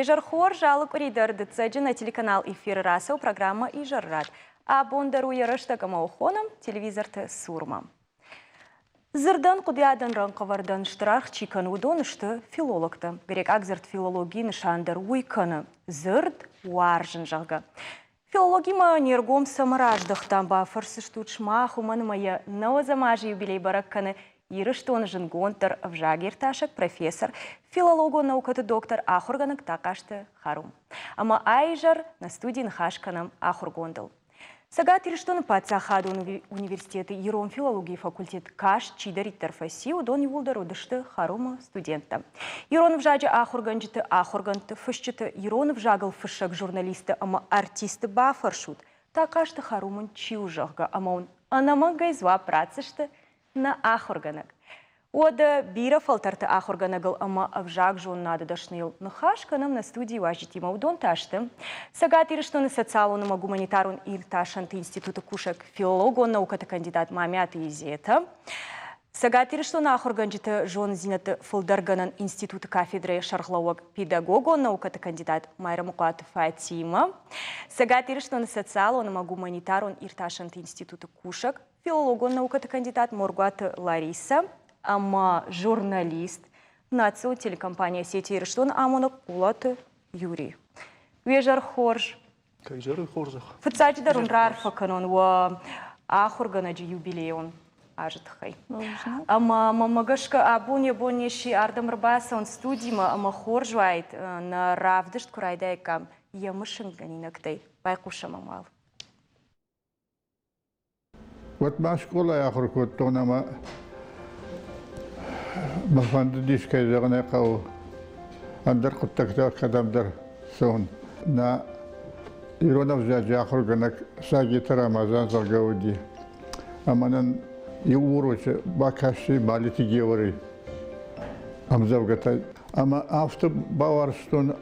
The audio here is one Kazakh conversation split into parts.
Вежар хор жалоб ридер децеджи на телеканал «Эфир Раса» программа «Ижаррат». А бондару ярыштагама ухоном телевизор-ты сурма. Зырдан кудядан ранқавардан штырах чикан удонышты филологты. Берек акзырт филологии нышандар уйканы. Зырд уаржын жағы. Филологима нергом самараждықтан бафырсы штучма хуманымая наозамажы юбилей баракканы Ирыштон жынгонтар вжагирташек профессор филологу наукаты доктор ахурганык такашты харум. Ама айжар на студии нхашканам ахургондал. Сагат Ирыштон пацахаду университеты Иром филологии факультет каш чидариттар фаси удон юлдару дышты харума студента. Ирон вжаджа ахурганжыты ахурганты фышчыты Ирон вжагал фышак журналисты ама артисты бафаршут. Такашты харумын чиужахга ама он анамага изва працышты на ахурганак. Ода бира фалтарты ахурганагал ама авжак жон надо дашнил нахашканам на студии важитима удон ташты. Сагат Ирыштон социалуныма гуманитарун ирташанты института кушак филологу науката кандидат мамяты изета. Сагат Ирыштон ахурганжыты жон зинаты фылдарганан института кафедры шархлауак педагогу науката кандидат Майра Мукуатов Фатима. Сагат Ирыштон социалуныма гуманитарун ирташанты института кушак филологу науката кандидат Моргуат Лариса. Ама журналист нацио телекомпания сети Ирыштон амонок улаты Юрий. Вежар хорж. Кайжар хорзах. Фыцаджи дарун рарфа канон ва ахурганаджи юбилеон ажитхай. Ама мамагашка абуне ши ардам рбаса он студима ама хоржвайт на равдышт курайдайкам ямышынганинактай байкуша мамал. Вот машкола я хоркот тонама Махманды дишкай жағына қау андар құттақта қадамдар соғын. На Иронов жаджи ақырғанак сагита Рамазан залгауди. Аманан еурочы бакаши балити георы. Амзавгатай. Ама авто баварстон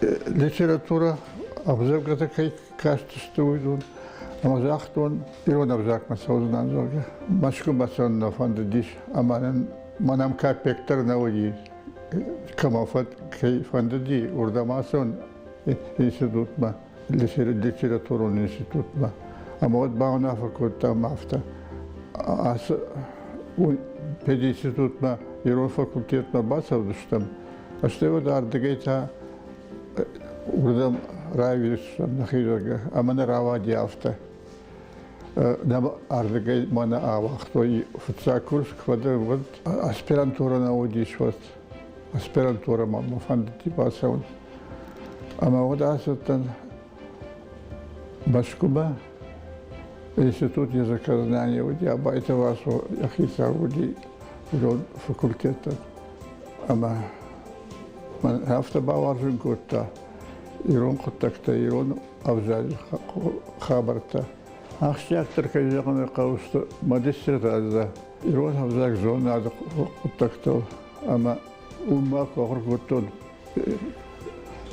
литература амзавгата кай кастысты уйдун. Амазахтон Иронов жакма сознан залга. Машкум басан на фанды диш. Аманан манам капектор на уди. Камафат кай фанды ди. Урдамасон институтма. Литературун институтма. Ама вот бауна факультета мафта. Ас пединститутма Ирон факультетма басавдыштам. А что его дардыгайта урдам райвирштам нахижага. Амана равади авта. Нам ардыгай мана авахтой футса курс квадры вот аспирантура на удиш вот аспирантура мама фандити басаун. Ама вот асатан башкуба институт языка знания уди абайта васу яхиса уди урон факультета. Ама ман авто баваржын кутта Ирон куттакта Ирон авжали хабарта. Ахшяктар кайжағаны қауысты магистр тазда. Ирон авзак жон ады құттақтау. Ама умма қоғыр құттын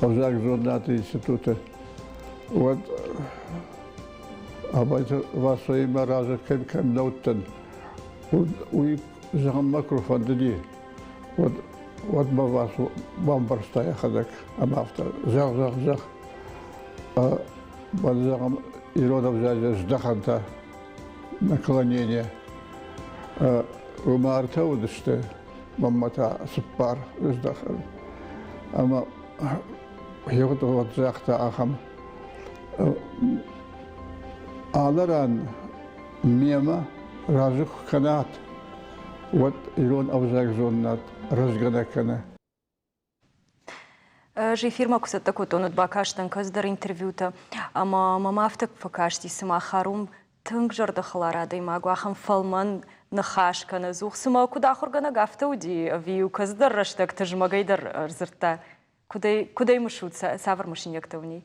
авзак жон ады институты. Вот абайты васойыма разы кәм науттан. Уй жағын макрофонды де. Вот ба васу бамбарстая қадак. Ама авто жақ. Бады жағын Иродов жажа ждаханта наклонение. Умарта удышты, маммата сыппар ждахан. Ама йогото вот жахта ахам. Аларан мема разух канат. Вот Ирон авзак зоннат разганакана. Жи фирма кусат такой тонут бакаштан каздар интервьюта, ама мамафтак факашти сама харум тынг жарда халарада имагу ахам фалман нахашкана зух сама куда хургана гафта уди вию каздар раштак тажмагайдар зырта куда имушут савар машиньякта в ней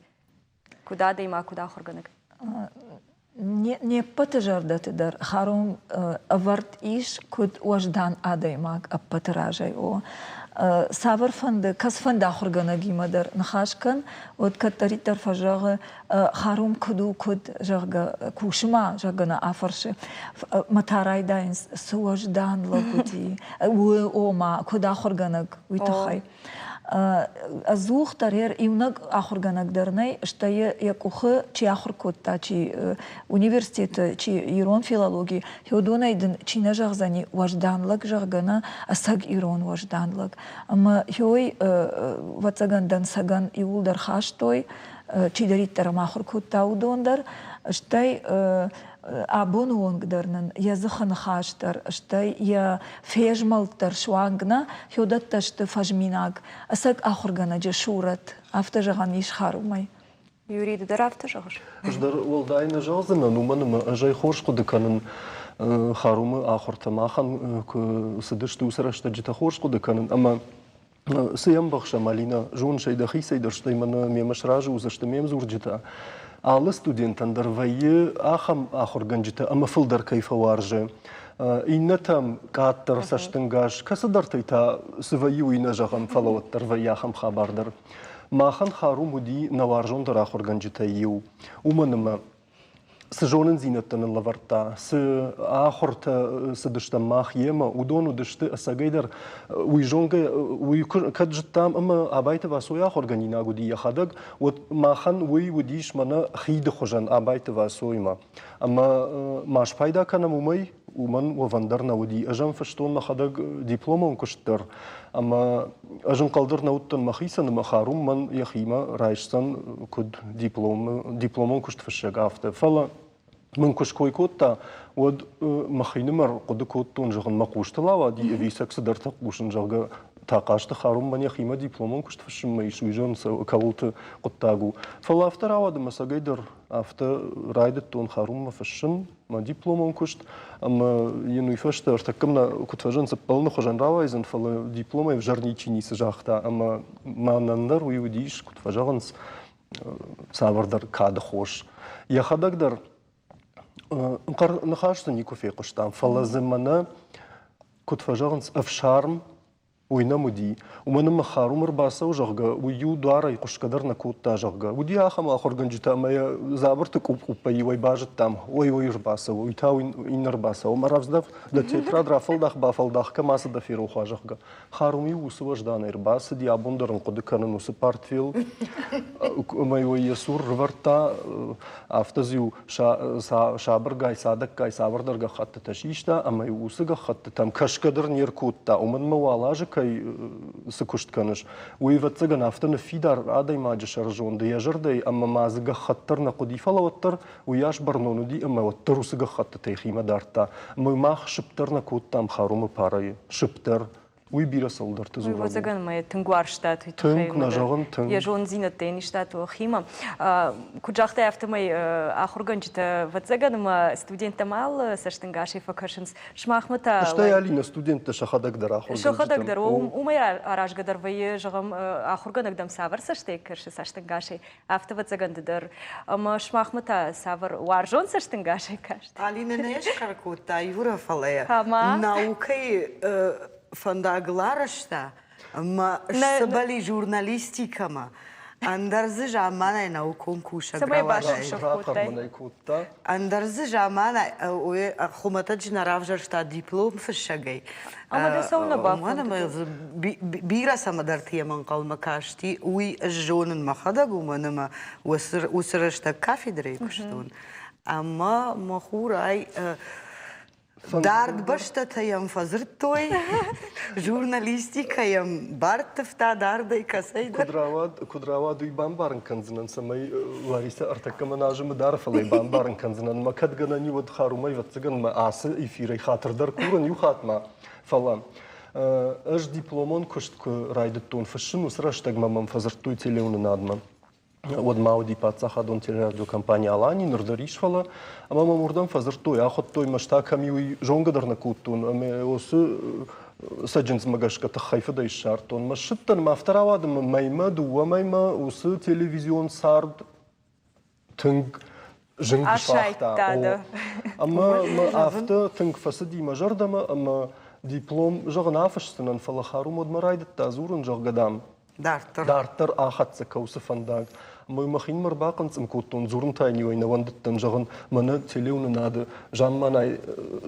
куда да има куда хурганак не патажарда тидар харум аварт иш куд уаждан ада имаг апатаражай о савар фанды кас фанда хурганаги мадар нахашкан от катаритар фажага харум куду куд жага кушма жагана афарше матарайда суаждан лобути о ма куда хурганаг витахай Азухтарер ивнаг ахурганагдырнай, что якухы чи ахуркотта, чи университет, чи ирон филологии, хеодонайдын чина жағзани важданлык жағгана, асаг ирон важданлык. Ама хеой вацагандан саган иулдар хаштой, чи дариттар махуркотта удондар, штай абон онгдарнын, языхан хаштар, штай я фежмалтар швангна, хеодатташты фажминаг, асак ахургана же шурат, автожаган ишхарумай. Юрий дедер автожагыш. Ждар олдайны жазына, нуманым ажай хоршку деканын харумы ахуртамахан сыдышты усарашта жита хоршку деканын, ама сыям бахша малина жон шайдахи сайдырштай мана мемашражы узашты мемзур жита. Алы студенттандар вайы ахам ахурганжита, ама фылдар кайфаваржы. Инна там каттар саштынгаш, касадар тайта сывайы уйна жағам фалаваттар вайы ахам хабардар. Махан харум уди наваржондар ахурганжита ю. Уманыма сыжонын зинаттанын лаварта, сы ахурта сыдышта мах ема, удону дышты асагайдар уйжонга уйкаджиттам, ама абайта васой ахурганина гуди яхадаг, вот махан уйудиш мана хиды хожан абайта васойма. Ама маш пайда канам умай, уман вавандар науди, ажам фаштон махадаг дипломон куштар, ама ажам калдар науттан махисан махарум ман яхима райшсан куд дипломон кушт фашаг афта. Фала من كشكوي كوتا ود مخينمر قد كوتون جغن مقوشتلاوا دي افيسك صدرت قوشن جغا تاقاشت خارم من يخيما دبلومون كشت فشم يشويجون كاولت قطاغو فلا افتر عواد مساقيدر افتر رايدت تون خارم فشم ما دبلومون كشت اما ينو يفشت ارتكمنا كنت فجن سبلنا خجن راويزن فلا دبلومه в жарничини сжахта ама ما نندر ويوديش كنت فجغنس سابردر كاد خوش يا خدقدر نخاشت نيكو في قشطان فلازمنا كنت فجرنس أفشارم وينامودي ومن مخارم رباسة وجرجا ويو دارا يقش قدرنا كوتا جرجا ودي آخر آخر جنجتا ما زابرتك وباي ويباجت تام وي رباسة ويتاو إن رباسة ومرافز دف لتيترا درافل دخ بافل دخ كما صد في روحه جرجا خارمي وسوج دانا رباسة دي أبوندر نقد كانوا نسبارت فيل ما يسور رفرتا أفتزيو شابر جاي صادق جاي صابر درجا خط تشيشتا أما يوسق خط تام كش قدر نيركوتا ومن موالاجك كي سكوشت كانش ويفتزغن افتن فيدار اداي ماج شرجون دي يجردي اما مازغ خطرنا قدي فلوتر وياش برنونو دي اما وتر وسغ خط تيخيما دارتا ما شبترنا كوتام خاروم باراي شبتر ويبيرا солдар тезуру. Вот заган мы тенгуар штат и тенг нажаган тенг. Я жон зина тени штат хима. Куджахта автомай ахурганчита вот заган мы студента мал саштенгаши факашинс шмахмата. Что я алина студента шахадак дар ахурганчита. Шахадак дар умай аражгадар вай жагам ахурганак дам савар саштекерши саштенгаши авто вот заган дар ама шмахмата савар варжон саштенгаши кашт. Алина не шкаркута юра фалея. Хама. Наукай фандагыларышта, сабали журналистикама, андарзы жамана наукон куша граважай. Андарзы жамана хуматач наравжаршта диплом фшагай. Ама да сауна баф. Бира самадартия ман калмакашти, уй жонын махада гуманыма усырышта кафедрой куштун. Ама махурай Дард баштата ям фазыртой, журналистика ям бартыфта дарды касайда. Кудрава дуй бамбарын канзынан самай Лариса артакама нажымы дарфалай бамбарын канзынан ма кадгана ни вот харумай ватсаган ма асы эфирай хатырдар куран ю хатма фалан. Аж дипломон кушт райдет тон фашин усраштаг мамам фазыртой телеуны надма. Од мауди пацахадон телерадиокомпания Алани нурдаришвала, ама мамурдан фазыртой ахоттой маштаками уй жонгадырна куттун, аме осы саджинс магашката хайфада ишартон. Машыттан мафтаравадым майма дуа майма осы телевизион сард тынг жынг шахта. Ама афта тынг фасади мажардама, ама диплом жағын афыштынан фалахарум од марайдат тазурын жағгадам. Дартыр ахатса каусы фандаг. мы махин марбакан мкутун зурн тайни ойна вандыттан жагын мана телеуны нады жамманай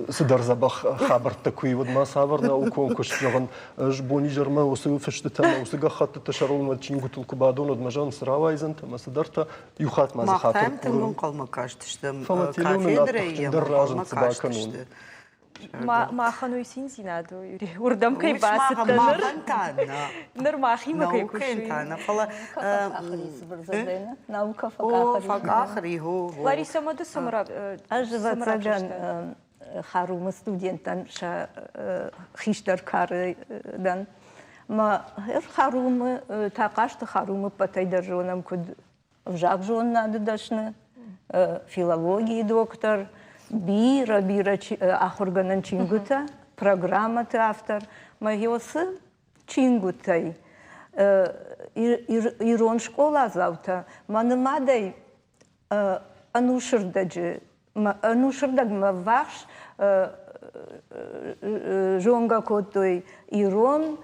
сыдарзабах хабарта куй вот ма саварна у конкурс жагын жбони жарма осы феште тама осы гахатта ташарулма чингутул кубадон од мажан сравайзан тама сыдарта юхат маза хатыр Мақтайм тыңын қалма каштыштым. Фала телеуны Кафедрия надпахтын дырражын қалма цыбаканун. каштышты. Махан уйсин зинаду, юри. Урдам кай Уйш басыттаныр. маған тана. Ныр махима кай Наукен кушуй. тана. Фала... Наука О, фак ахри, хо. Лариса Маду Самара. Ажвацаган харумы студенттан хиштар карыдан. Ма харумы, тақашты харумы патайдар жонам күд вжак жон нады дашны, филологии доктор, бира ахурганан чингута, программаты автор. Ма йосы чингутай. Ирон школа завта. Манымадай анушырдаджы. Анушырдаг ма ваш жонга котой ирон,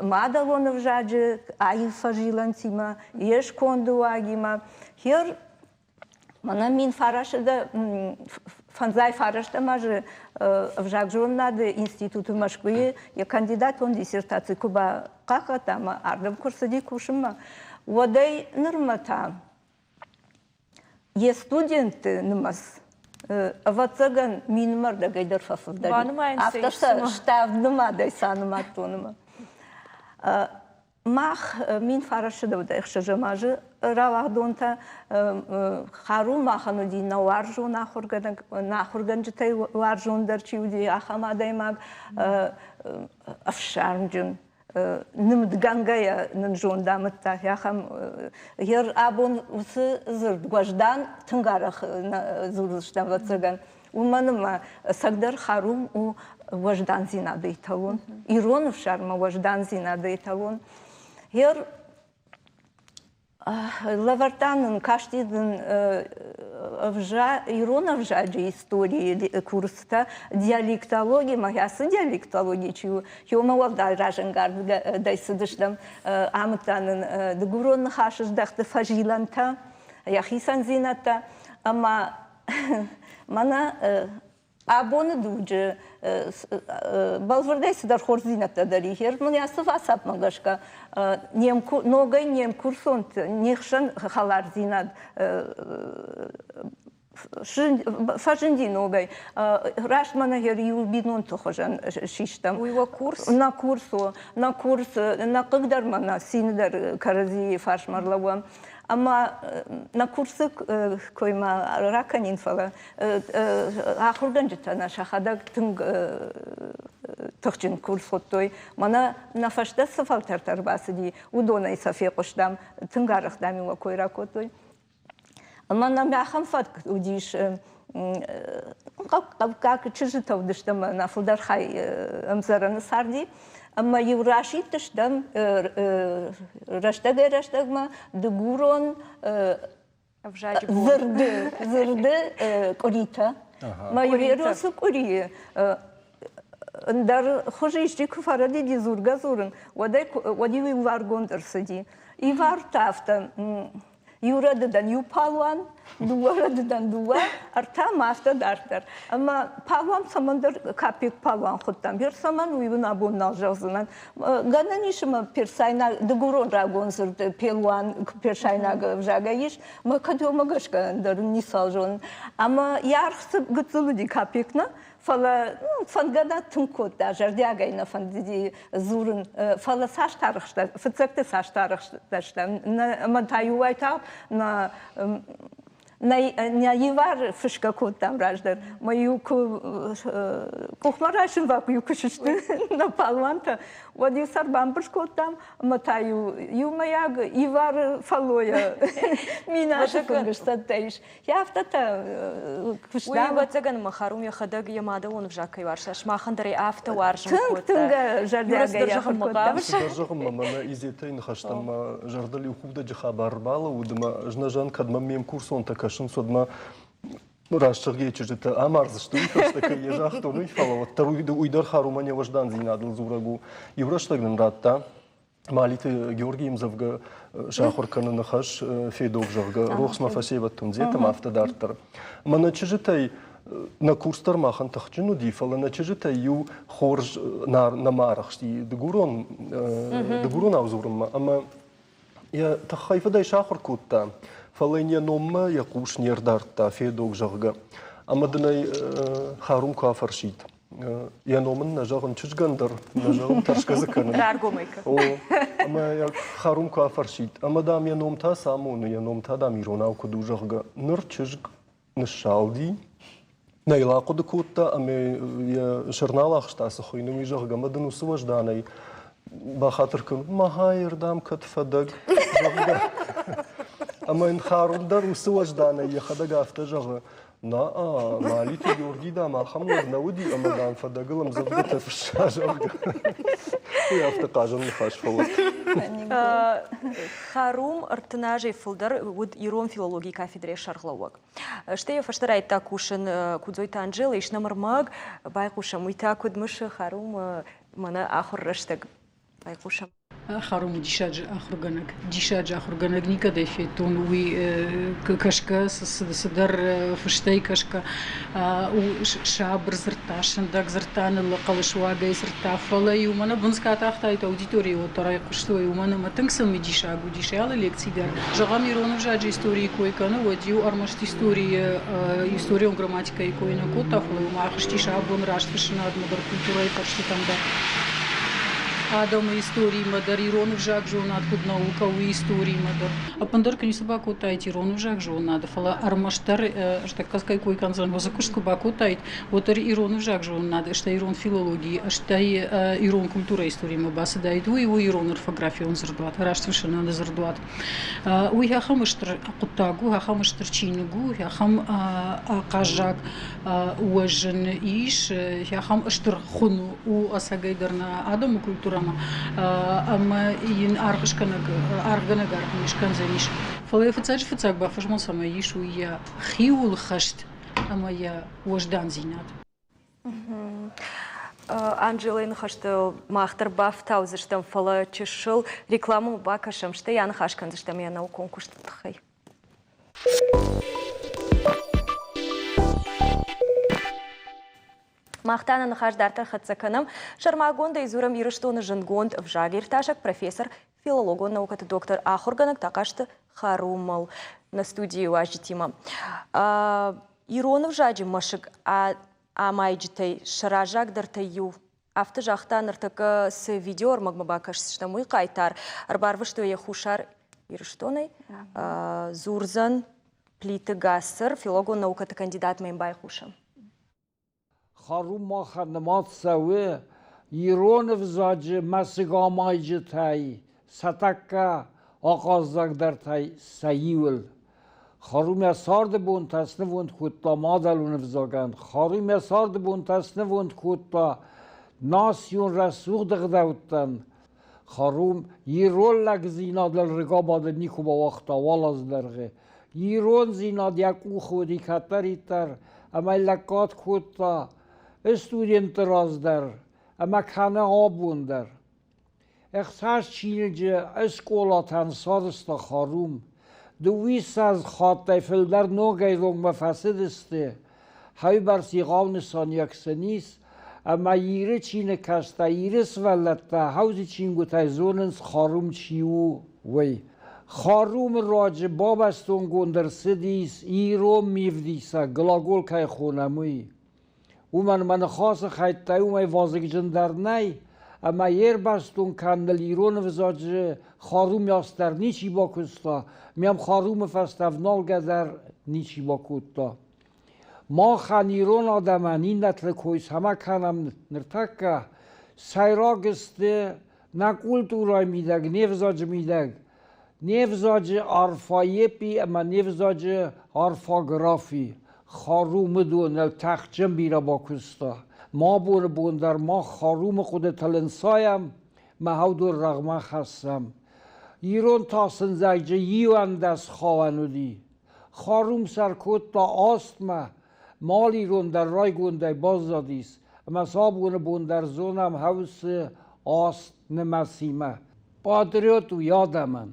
мадалонов жаджы, айфа жилантима, еш конду агима. Хер мана мин фарашыда, фанзай фарашта мажы вжак жоннады институту Москвы, я кандидат он диссертации куба какатама, ардам курсади кушыма. Водай нырмата. Е студенты нымас. Авацаган минмар да гайдар фафурдали. Автоша штав нымадай санымат тоныма. Мах мин фарашыда вда ихшажамажы равахдонта хару махану ди на варжу нахурган житай варжундар чиуди ахамадай маг афшармджын. Нымдгангая нынжондамытта яхам ер абон усы зырд гваждан тынгарах зурыштан вацаган. Уманыма сагдар харум у вождан зинады италон. Иронов шарма вождан зинады италон. Ер лавартанын каштидын Иронов жаджи истории курста диалектология, маясы диалектология чью, йома валдай ражангар дайсыдыштам амытанын дгурон хашыждахты фажиланта, яхисан зината, ама мана абоны дуджи балвардайсыдар хорзината дари хер, маясы васап магашка ногай нем курсонт нехшан халар зинат фажинди ногай рашмана хер юбинун тухожан шиштам Уйва курс? На курсу, на кыгдар мана синдар карази фашмарлавам. Ама на курсы койма раканин фала ахурган житана шахадак тынг тохчин курс хоттой мана нафашта сафал тартарбасы ди удона исафе коштам тынгарах дами койра котой мана мяхам фат удиш как чижитов дыштам нафудар хай амзараны сарди Ама Евраши тыштам раштагма дгурон зырды корита. Ма юреросы кори. Дар хожишти куфаради дизурга зурын. Води варгон дырсади. И вартафта. Юрадыдан ю палуан, дуарадыдан дуа, арта мафта дартар. Ама палуан самандар капик палуан хуттам. Бер саман уйвын абон налжазынан. Гана нишыма персайна дгурон рагон зырды пелуан персайна вжагайиш. Ма кадома гашка дарын нисалжон. Ама ярхсы гыцылыди капикна. Фала фангада тынкот да жардягайна фандиди зурын фала саш тарыхшта фыцакты саш тарыхшта на мантаюайта на евар фышка кот там раждар мою кухмарашин ваку юкушишты на палванта води сарбам бышкот там матаю юмаяг ивар фалоя мина шакынгышта тайш яфтата Уй вацаган махарум яхадаг ямада он вжакай варша шмахандари авто варшым кота. Тынга жардягая Сдержахым мана изетейн хаштам жардали ухуда жахабар бала удма жнажан кадма мем курсон такашын содма Рашчырге чужита амарзышты уйфаштака ежахтон уйфала. Вот таруйды уйдар харумане важдан зинадыл зурагу. Евраштагнын ратта. ماليت جورجيم زوجة شاخر كان نخش في دوغ جرجة روخ ما فسيبت تنزيت ما افتدارتر ما نتشجتي نكورستر ما خن تخجنو دي فلا نتشجتي يو خورج نار نمارخشتي دقورون أوزورم أما يا تخايفة داي شاخر كوتا فلين ينوم يقوش نيردارتا في دوغ جرجة أما دني خاروم كافر شيت يا نومن نجاغن تشجندر نجاغن ترشكزكن رارجوميك أما يا خاروم كافر شيت أما دام يا نوم تا سامون يا نوم تا دام يرونا وكدو جرجة نرتشج نشالدي نيلا قد كوتا أما يا شرنالا خشتا سخوينو مي جرجة مدن وسواج داني بخاطر كن ما هاير دام كتفدق جرجة أما إن خاروم در وسواج داني يخدق أفتجرجة نا ماليتي جورجي دا ما خمر نودي أما دام فدقلم زبدته في الشاجر يا افتقاجن نخاش فلت خاروم ارتناجي فلدر ود يروم فيلولوجي كافيدري شرغلوك شتي فشترايت تاكوشن كودزوي تانجل إيش نمر ماغ بايقوشا ميتا كود مش خاروم منا آخر رشتك بايقوشا خارم ديشاج آخر جنك نيكا فيتون وي كشكا صدر فشتي كشكا وشابر زرتا شندك زرتان اللي قلش واجي زرتا فلا يومنا بنسكات أختاي توديتوري وتراي قشتوي يومنا ما تنسل مديشاج وديشال ليكسي دار جغامي رونو جاجي ستوري كوي كنا وديو أرمشتي ستوري история грамматика и кои на кота фла юма хшти шабун раштшна ад модер культура и фаршти там да Адам истории мадар Ирон вжак жонат куд наука у истории мадар. А пандар книса бакутайт Ирон вжак жонат. Фала армаштар что каскай кой канзан возакушку бакутайт. Вот Ирон вжак жонат. Что Ирон филологии, что Ирон культура истории мабаса дайт. У его Ирон орфография он зардуат. Раштвишена на зардуат. У я хамаштар кутагу, я хамаштар чингу, я хам кажак уажен иш, я хам аштар хуну у асагайдарна Адаму культура. أما ين أرقش كنا أرقنا قارب مش كان زنيش فلا فتاج بافش ما سما يش ويا خيول خشت أما يا وجدان زينات Анжелин хашты махтар баф таузыштым фала чешыл рекламу бакашым шты яны хашкан зыштым яна у конкурс тхай. Махтана хаждартар хацаканым шармагонда изурам ирыштоны жынгонд в жагирташак профессор филологон наукаты доктор Ахурганак такашты харумал на студии у ажитима. Иронов жаджи машык амайджитай шаражак дартаю авты жақтан ыртыкы с видео магмабакашты муй кайтар арбарвы что я хушар ирыштоной зурзан плиты гассер филологон наукаты кандидат меймбай хушам. خاروم ما خدمات سوی ایران وزاج مسیگامای تای ستکه آغازدگ در تای سیول خاروم یا سارد بون تسنه وند خودتا مادلون وزاگند خاروم یا سارد بون تسنه وند خودتا ناسیون رسوخ دغدوتن خاروم ایران لگ زیناد لرگا باده نیکو با وقتا والاز درگه ایران زیناد یک او خودی کتری تر اما لکات خودتا استودنتراز در اما کنه آبون در اختاش چینجه اسکولاتن سادستا خاروم دویست از خاطه فلدر نوگه رونگ مفسد استه های برسی غاونستان یکسنیست اما ایره چینه کسته ایره سولته هاوزی چینگو تایزوننس خاروم چیو وی خاروم راج بابستون گندر سدیس ایرو میفدیسه گلاگول که خونموی او من خاص خیطه او می وازگ جندر نی اما یر بستون کندل ایرون وزاج خاروم یاستر نیچی با کستا میم خاروم فستفنال گدر نیچی با کتا ما خان ایرون آدمن این نتل کویس همه کنم نرتکه سیراگسته نکول تو رای میدگ نیوزاج میدگ نیوزاج آرفایپی اما نیوزاج آرفاگرافی خاروم دون تخجم بیره با کستا ما بوندر ما خاروم خود تلنسایم ما هودو رغمه خستم ایرون تاسن زیجه یوند از خواهنو دی خاروم سرکوت تا آست مال ایرون در رای گونده باز دادیست اما صاحب بوندر زونم حوث آست نمسیمه پادریات و یادمن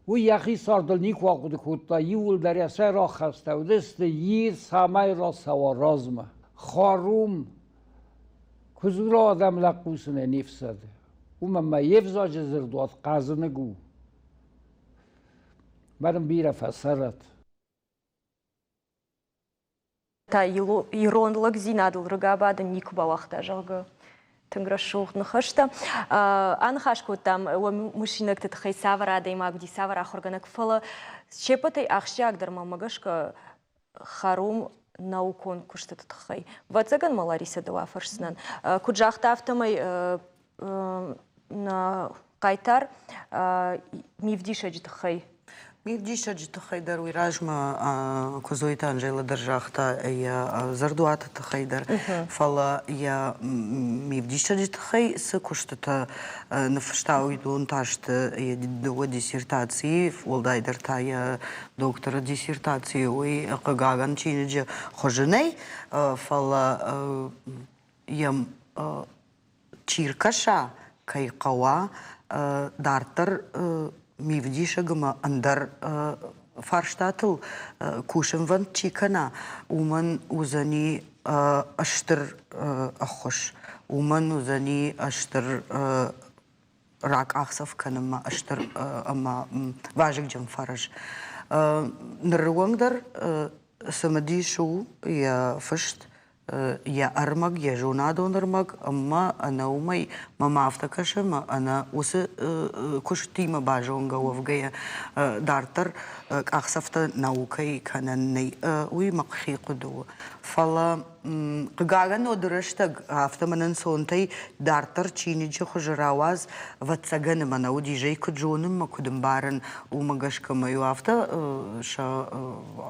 و یخی ساردل نیک واقعی کتا یول در یسه را خسته و دست ییر سامای را سوارازمه خاروم کزور آدم لقوسنه نفسده و من یفزاج زردوات قازنه گو برم بیره فسرت Та иронлык зинадыл рыгабады ник балахта жалгы тынграшух нахашта. Анхашку там мужчинок ты тхай савара да имаг ди савара хорганак фала. Чепатай ахшак дарма магашка харум наукон кушта тхай. Вацаган малариса дала фаршснан. Куджахта автомай на кайтар мивдиша джитхай. Мівдіша джитахайдар уйражма козойта Анжела держахта я зардуата тахайдар фала я мівдіша джитахай с куштата нафштау идун ташта я до диссертации волдайдар та я доктора диссертации уй кагаган чинеджа хоженей фала я чиркаша кайкава дартар мивдиша гама андар фарштатл кушем ван чикана уман узани аштыр ахош уман узани аштыр рак ахсав канама аштыр ама важик джам фараж нырвангдар самадишу я фашт я армаг, я жонадо нырмаг, amma ana umay mamafta kaşama ana usu kuştima bajonga ovgaya dartar aksafta naukay kananay uy makhi qudu fala قاعدين ودرشتك هفته منن سونتي دارتر چینی چه خجراواز و تسگن من او دیجی کجونم ما کدوم بارن او مگش کمیو هفته شا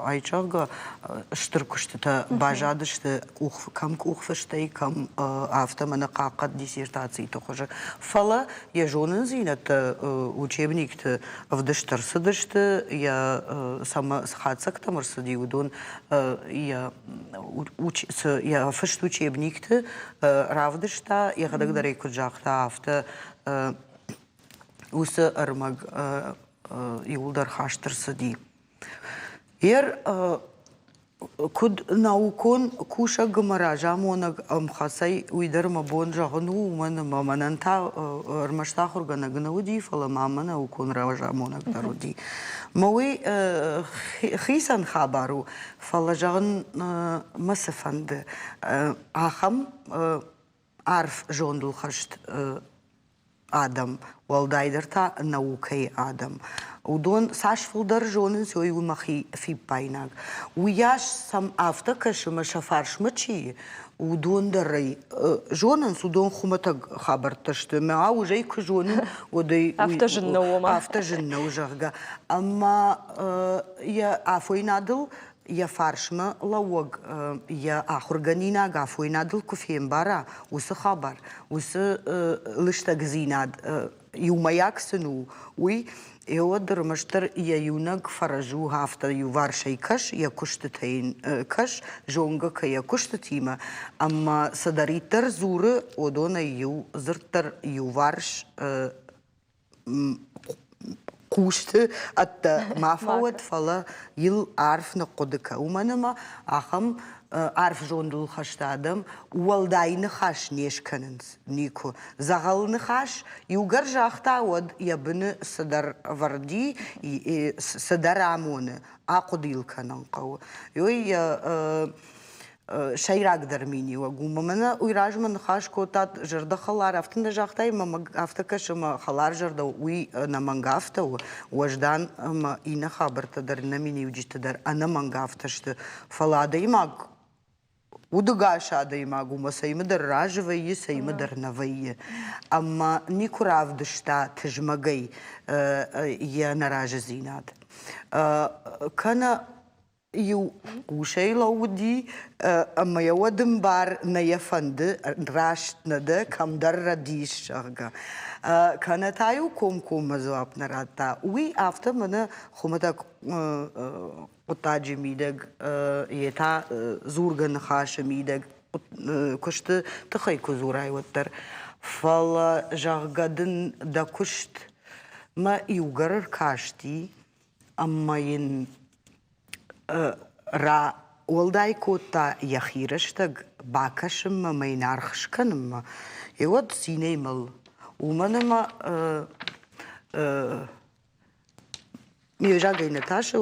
ایچاگ اشترکشت تا باجادشت کم کوخفشتی کم هفته من قاقد دیسیرتاسی تو خجر فلا یه جونن زینت учебник в дештерсдешт я сама схацак тамарсди удон я фашт учебникте равдышта я когда дареку жахта авто усы армаг юлдар хаштырсыди ер куд наукон куша гамаража монаг амхасай уйдар мабон жагну ман мамананта армашта хургана гнауди фала мама наукон ража монаг даруди موي خيسان خبرو فلجان مسفند آخم عارف جوندل خشت آدم والدايدر تا نوكي آدم ودون ساش فلدر جونن سوي ومخي في بايناك وياش سم أفتكش ما شفارش ماشي ودون دري جونن سودون خمتك خبرتشت ما وجاي كجونن ودي أفتجن وجهجا أما يا عفوي نادل يا فارشما لوج يا آخر جنينا عفوي نادل كفيم برا وس خبر وس لشتك زيناد يوم يكسنو وي يودر مشتر يا يونق فرجو هافتا يوار شيء كش يا كشتتين كش جونغا كيا كشتتيما أما صدريتر زور ودونا يو زرتر يوارش كوشت أت ما فوت فلا يل عارف نقدك ومنما أخم عارف جوندل خشتادم والداين خاش نيش كننس نيكو زغل نخاش يوغر جاختا ود يبن صدر وردي صدر عمون عقديل كنن قو يوي شيراك درميني وقوم منا ويراج من خاش كوتات جرد خلار افتن جاختاي ما افتكش ما خلار جرد وي نمنغافتا وجدان ما إنا خبر تدر نميني وجي تدر أنا منغافتشت فلا دايماك ودقاشا دايماك وما سيمدر راجوي سيمدر نوي أما نيكو رافدشتا تجمعي يا نراج زيناد كان يو وشي لودي أما يودم بار نيفند راش نده كم در رديش شغا كان تايو كوم مزواب نراتا وي after منا خمتا قطاجي ميدق يتا زورغن خاش ميدق كشت تخي كزوراي وتر Фала жағғадын да күшт, ма иугарыр кашти, аммайын ра олдай кота яхирыштаг бакашым ма майнархышканым ма. И вот синеймал. Уманыма ми жагай Наташа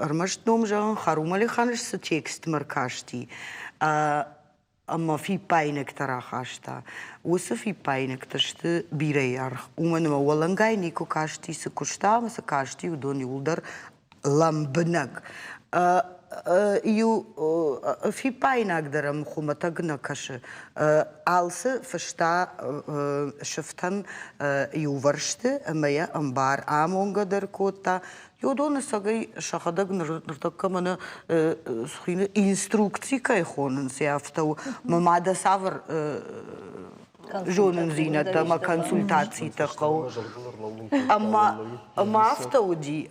армаштном жаган харумали ханышсы текст маркашти. Amma fi pijnek tarachasta. Usa fi pijnek tashte bireyarg. Umana ma walangai niko kashti se kushta ma se kashti udon yuldar lambenag. Ju fi pijnek daram khumatagna kashe. Alse versta shiftan ju warste maya ambar amonga der kota. Jo dan sagay shahadag nrtakka mana schine instruktie kay khonen se afta mamada saver jonen zinata ma консультации такого amma afta udi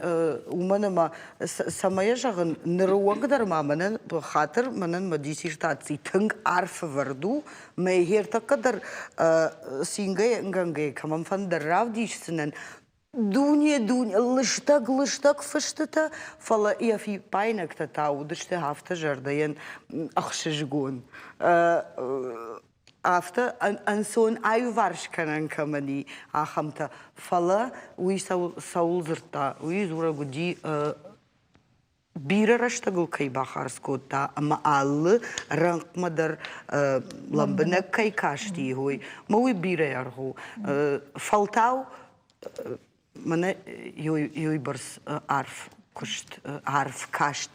umana ma samaya jagn nrwagdar ma manan khater manan ma dissertatie tung arf verdu me hertakadar singay ngange kamam van der ravdishnen Дуня, лыштак фыштыта, фала я фи пайнак та удышты хафта жардаен ахшыжгон. Афта ансон аю варшканан камани ахамта фала уи саул зырта, уи зура гуди бира раштагул кай бахарскота, ама аллы ранкмадар ламбынак кай кашти хой, ма уи бира ярху. Фалтау Мана юй барс арф кушт арф кашт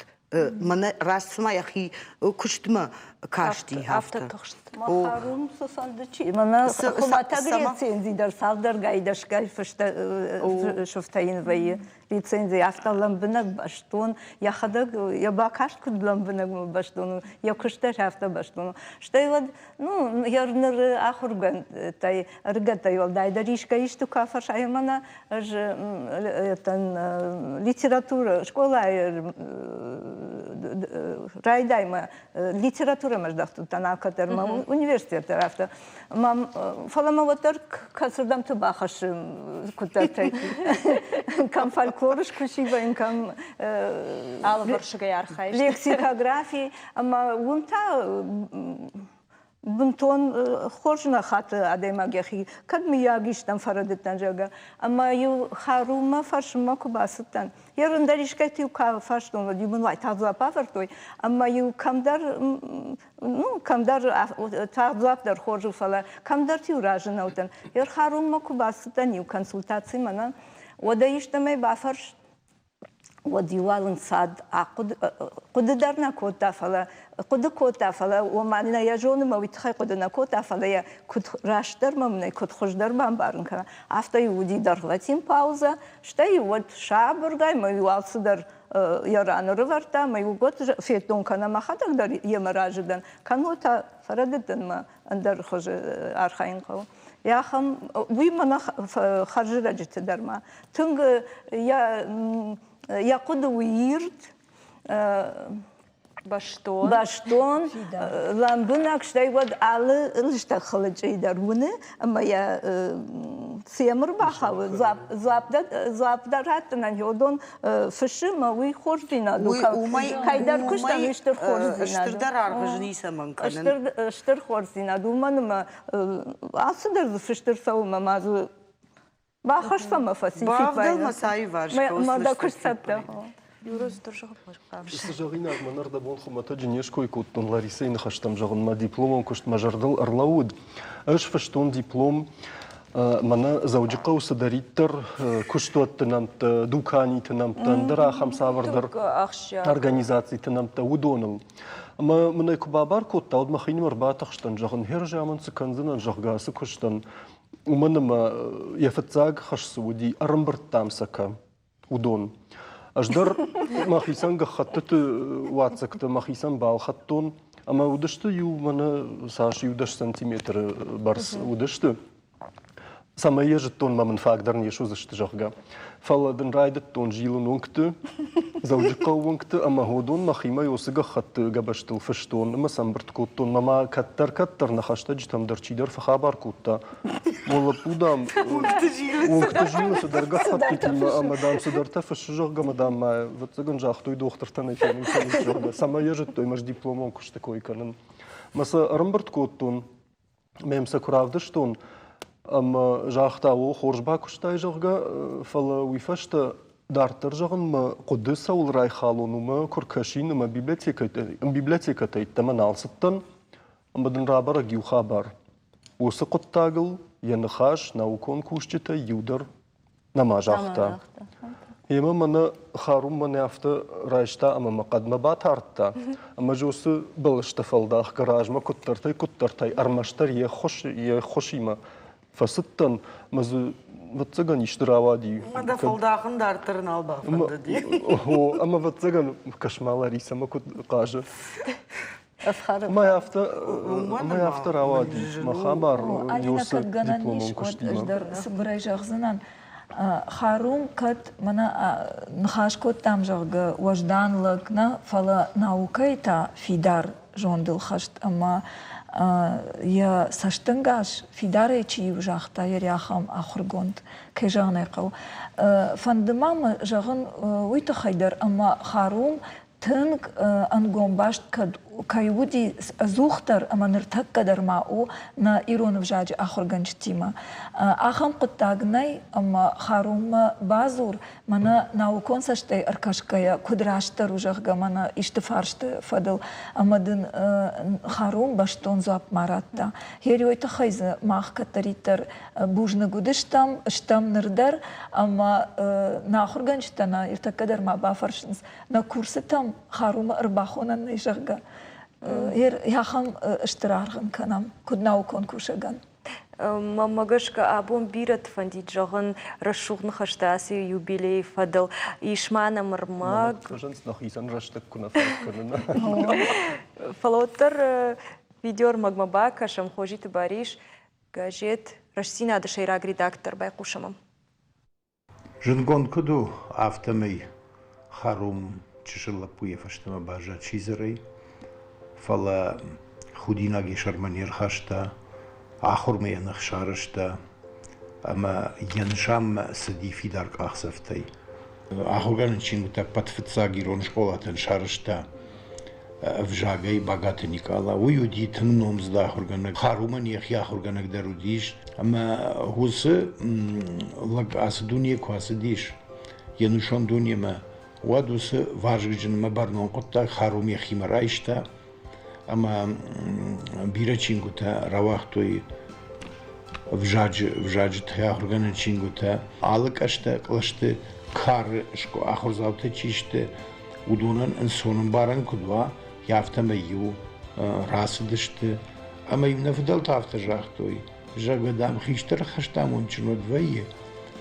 мана расма яхи куштма кашти хафта Махарум сосандчи мана хуматагри цензидар савдар гайдашкай фышта шуфтаин вай лицензия автоламбынак баштон яхадаг я бакаш кудламбынак баштон я кушта хафта баштон что вот ну ярнер ахурган тай ргата йолдай даришка ишту кафаш аймана ж это литература школа райдайма литература маждахту танакатерма университет рафта мам фаламаватар касырдам тубахаш кутатай камфалкорыш кушива инкам Албаршыгай архаиш. лексикографии ама унта бунтон хожна хата адемагехи кадмиягиштан фарадеттан жага ама ю харума фашма кубасыттан ярындаришкати ка фаштон дибун вай тазлапавартой ама ю камдар ну камдар тазлаптар хожу фала камдар тиуражна утан яр харума кубасыттан ю консультации мана одаиштамай бафарш وديوالن صاد قدرنا كوتا فلا قد كوتا فلا ومعنا يجون ما ويتخي قدنا كوتا فلا يا كنت راشدر ما من كنت خشدر ما بارن كنا after يودي درلتين باوزا شتى يود شابرغاي ما يوالصدر يران رفرتا ما يوجد فيتون كنا ما خدك در يمراجدن كانوا تا فرددن ما اندر خج ارخاين قو يا خم وي ما خرج رجت درما تنگ يا يقود ويرد باشتون لامبناك شتى ود على لشتا خلجي درونه اما يا سيمر باخا زاب راتنا يودون فشما وي خورزينا دوكا كايدار كشتا نشتر خورزينا اشتر در ارغجني سمن كانن اشتر خورزينا دومن ما اصدر فشتر سو ما باخش فما فاسي بافضل مساي варшка ما دا كشتا Сажарина манарда бон хумата джинешко и коттон Лариса ин хаштам жагынма дипломом кушт мажардыл арлауд. Аш фаштон диплом мана зауджиқа усадариттар куштуаттынамта дуканитынамта дара хамсавардар организациятынамта удоныл. Ама мына кубабар котта одма хиним арбатахштан жагын хер жаман сыканзынан жаггасы куштан. Уманыма яфатзаг хашсуди арымбырттам сака удон. Аждар махисанга хаттыты ватсакта махисан бал хаттон, ама удышты ю мана саш юдаш сантиметр барс удышты. Сама ежет тон мамын фагдar не шо зашты жахга. Фала дын райдет тон жилын оңкты, заужыққа оңкты, ама ходон махима йосыга хатты габаштыл фыштон, ама самбырт коттон, мама каттар нахашта житамдар чидар фахабар котта. Мола пудам, оңкты жилы сыдарга хатты тима, ама дам сыдарта фышы жахга, мадам мая, вот загон жахтой доқтыртан екенін сәлес жахга. Сама ежет той маш диплом оңкышты койканын. Маса арымбырт коттон, мемса куравдыштон, ама жахта о хоржба куштай жахга, фала уйфашта дартыр жағын ма құды саул райхалону ма күркашин ма библиотека тайттаман алсыттан, амадын рабара гиу хабар. Осы құттагыл, янықаш, наукон кушчета юдар нама жахта. Ема мана харум мана афта райшта ама мақадма бат артта. Ама жосы білішті фалдақ гаражма күттартай армаштар е хошима. Фасыттан мазы ватсаган иштырава дию. Мада фалдақын дартырын албақында дию. Ама ватсаган кашмалар исама күт қажы. Май афта рава дию. Махабар yoсы дипломон күштима. Сыбырай жағзынан харум кат мана нхаш кот там жағы уажданлық на фала наукайта фидар жондыл хашт ама я саштынгаш фидары чиев жақта еряхам ахыргонд кей жағын айқау. Фандымамы жағын уйты хайдар ама харум тынг ангомбашт кайуди зухтар ама ныртак кадарма о на иронов жаджи ахырганчтима. Ахам құттагнай ама харума базур мана наукон саштай аркашкая кудраштар ужахга мана иштифаршты фадыл амадын харум баштон зуап маратта. Хери ойта хайзы мах катаритар бужны гудыштам штам нырдар ама на ахырганчтана иртак кадарма бафаршынс на курсы там харума ырбахонан найжахга. Яхам ыштырарғын канам, күднау конкуршаган. Мамагашка абон бират фандит жағын расшуғны хаштасы юбилей фадыл ишмана мырмаг. Кажанс нах исан раштак куна факканына. Фалоттар видеор магмаба кашам хожиты бариш газет рашсина адышайраг редактор байқушамам. Жынгон куду автомей харум чышылла пуев аштама бажа чизерей. Фала худинаги шарманир хашта, ахурме янах шарышта, ама яншам сади фидарк ахсафтай. Ахурган чингута патфицаги рон школатен шарышта, вжагай богаты Никола. Уюди тынном зда ахурганак, харуман яхи ахурганак дарудиш, ама хусы лаг асдуния квасадиш, янушон дуньяма, уадусы важгджин мабарнон коттак харум яхи марайшта, ама бирачингута равахтой вжаджи тхахургана чингута алыкашта клашты кар шко ахурзавта чиште удунан инсонун баран кудва яфтама ю расыдышты ама имна фдал тафта жахтой жагадам хиштар хаштамон чинот вайе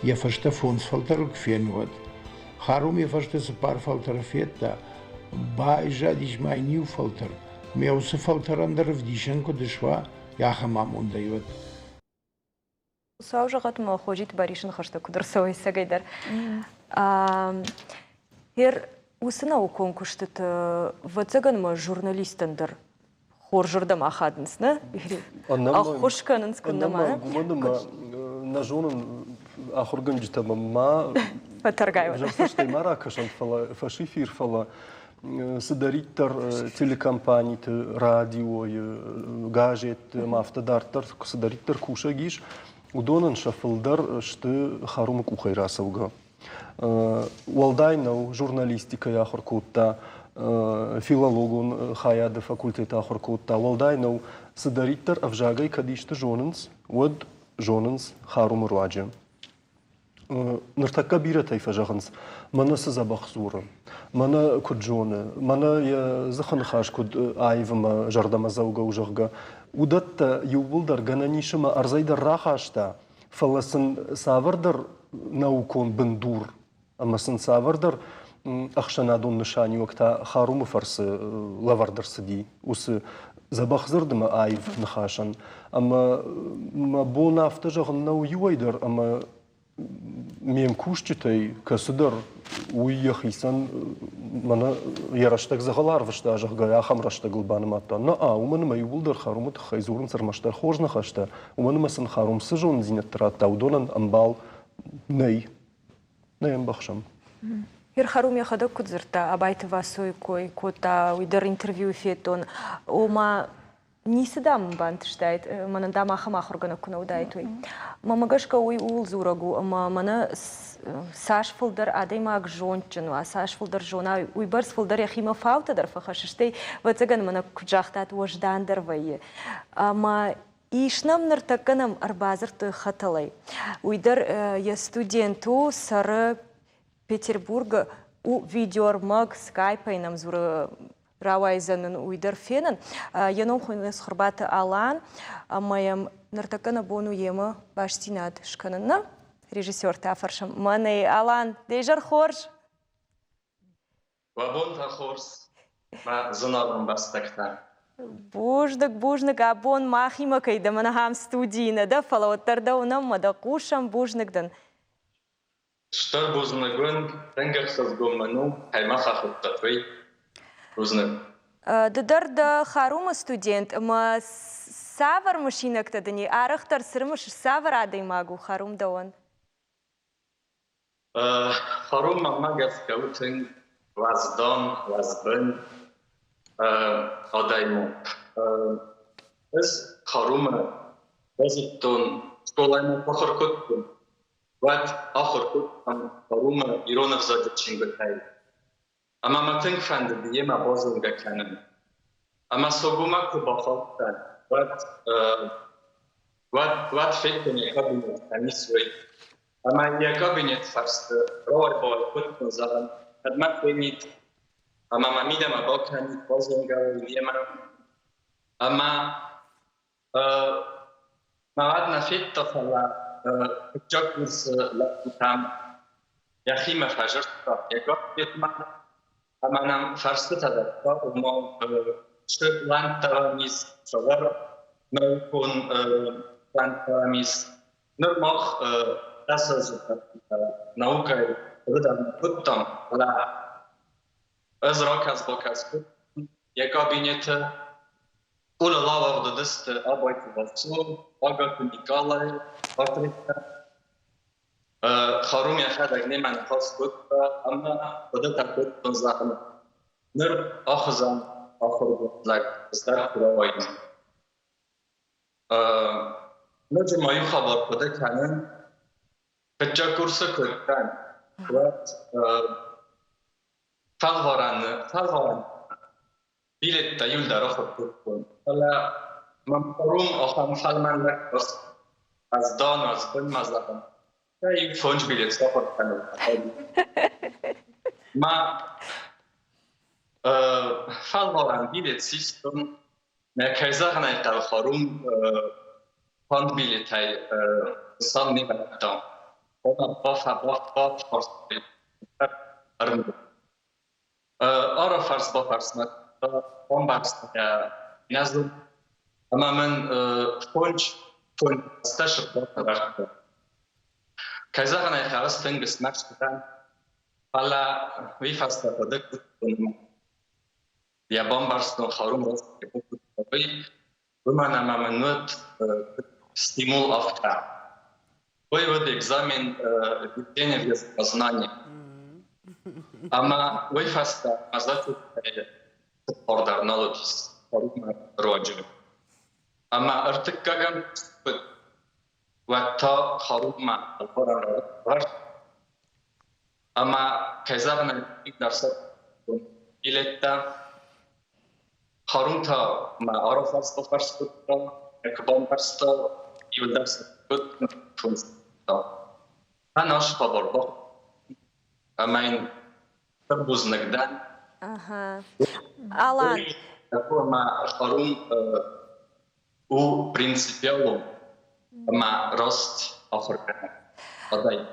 яфашта фонс фалтарук фенват харум яфашта сапар фалтарафетта бай жадиш май нью фалтар Меусы фалтарандар вдишен кудышва яхамам ондайват. Сау жағатыма хожит баришын хашта кудырсауай сагайдар. Усына о конкурстыты вацаганма журналистандыр хоржырдам ахадынсны? Ахошканынс күндама? Гумадыма на жонын ахурган житама ма... Патаргайва. Жахсаштай мара кашан фашифир фала. Сыдариттар телекомпании, радио, газет, мафтадарттар, сыдариттар куша гиш, удонан шафылдар, что харумы кухай расауга. Уалдайнау журналистика яхуркутта, филологун хаяда факультета яхуркутта, уалдайнау сыдариттар авжагай кадишта жонынс, уад жонынс харумы руаджа. Ныртакка бира тайфа жағынс, мана сызабақ зуры, мана күрджоны, мана зықын қаш күд айвыма жардама зауға ұжақға. Удатта юбылдар гананишыма арзайдар рахашта, фаласын савардар наукон біндур, амасын савардар ақшанадон нышани оқта харумы фарсы лавардар сыди. Усы زبخزردم آیف نخاشن اما ما بول نافتجا غنو یویدر اما میم کوشتی کسدر وی خیسن من یراشتک زغلار وشته جه گیا خم راشته قلبان ماتا نه ومن ما یول در خارومت خیزورن سر مشتر خوش نخشته ومن مثلا خاروم سجون زینت ترات تودونن امبال نیم بخشم هر خاروم یا خدا کد زرتا ابایت واسوی کوی کوتا ویدر اینترویو فیتون و ما نیستم بانتشتایت من دام آخم آخر گنا کنه دایتوی ما مگشکا وی اول زورگو ما من ساش فولدر آدی ماگ جون چنوا ساش فولدر جونا وی برس فولدر یخیم فاوت در فخششتی و تگن من کجاختات وجدان در ویه ما ایشنم نرتکنم اربازر تو خطلی ویدر یا студенту سر Петербурга у видеормаг скайпа инам зура равайзанын уйдер фенен. Яном хуйнес хурбаты алан, моем нартакана бону ема баштинат шканына. Режиссер тафаршам. Маны алан дейжар хорш. Вабон та хорс. Ма зонабам бастакта. Бужнак, абон махима кайда мана хам студийна, да фалауаттарда унам мада кушам бужнакдан. Штар бузнагун, тенгерсаз гоману, хаймаха хуттатвей. Бузнаг. Дадар да харума студент, ма савар машинак тадани, арахтар сырмаш савар адай магу харум да он. Харум магас каутен ваздан, вазбен, адай му. Ez харума, вазиттон, школайма пахаркоттон. Вад ахоркоттон, харума иронов задет чинготай. Ама матинг фанды биема бозунга канен. Ама согума кубахалтан. Вад феттони кабинет канисвей. Ама я кабинет фарст рой бой коттон задан. Адмат венит. Ама мамидама балканит бозунга биема. Ама موعدنا في الطفلة جاكوز لقطام يخيم فجرت يقول بيتما أما أنا فرصت هذا وما شغلان تراميز شغل ما يكون لان تراميز نرمخ أساس نوعي بدم قدام ولا أزرق بكاس يقول بينته Ola lava в десте абайт валцу, агату Николай, Патрика. Харум я хадаг неман хас гутта, ама بدأت أقول زعم نر أخزن آخر زعم استرخ روايد. نجى ما يخبر بدأ كانن كتجا كورس كرتان وقت فالوران bilet da yul dar akhir kurkun. Hala mamparum akham halman lak az dan az ben mazlakan. Ya yul fonj bilet safar kanal. Ma falvaran bilet sistem ne kayzagna iqal kharum fond bilet ay san ne baktan. Ona baf fars arım. Ara fars bafarsmak Bombast ya yazdım ama ben fonç stajyer yaptım. Kayzağına yarıştığım gesmaçtan hala wie fast der Produkt ya bombastın harum olsun bu manama menut stimul afta. Вывод экзамен введения в познание. Ама вы фаста азату order knowledge forma roger. Ama artık kagan vatta haruma alpara var. Ama kayzarna ikdarsa biletta harumta ma arafasta farsta ekbon farsta yuldarsa kunsta. Anaş pabordo. Ama in buznagdan Ага. Алан. Форма харум у принципиалу ма рост Африка. Адай.